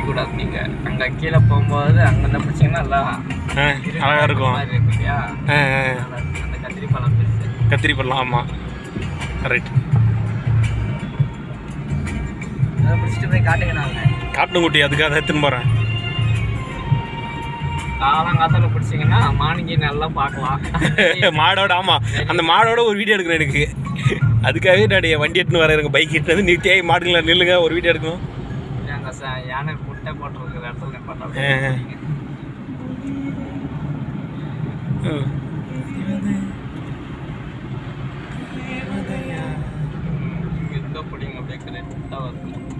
பிடிக்கக்கூடாது நீங்கள். அங்கே கீழே போகும்போது அங்கே பிடிச்சிங்கன்னா நல்லா அழகாக இருக்கும். இருக்கு இல்லையா, அந்த கத்திரி பழம் பெருசு. கத்திரி பழம், ஆமாம், கரெக்ட். அதை பிடிச்சிட்டு போய் காட்டுங்க. நாங்கள் காட்டணுங்குட்டி அதுக்காக தான் எடுத்துன்னு போகிறேன். காலங்காத்தால பிடிச்சிங்கன்னா மானிங்கி நல்லா பார்க்கலாம். மாடோட, ஆமாம், அந்த மாடோட ஒரு வீடியோ எடுக்கணும் எனக்கு. அதுக்காகவே நான் வண்டி எடுத்துன்னு வரேன். எனக்கு பைக் எடுத்துன்னு நீ தேவை மாடுங்களா நில்லுங்க, ஒரு வீடியோ எடுக்கணும். யானை முட்டை போட்டுருக்கிற இடத்துல பார்த்தா எந்த பிடிங்க அப்படியே கரெக்டாக வரும்.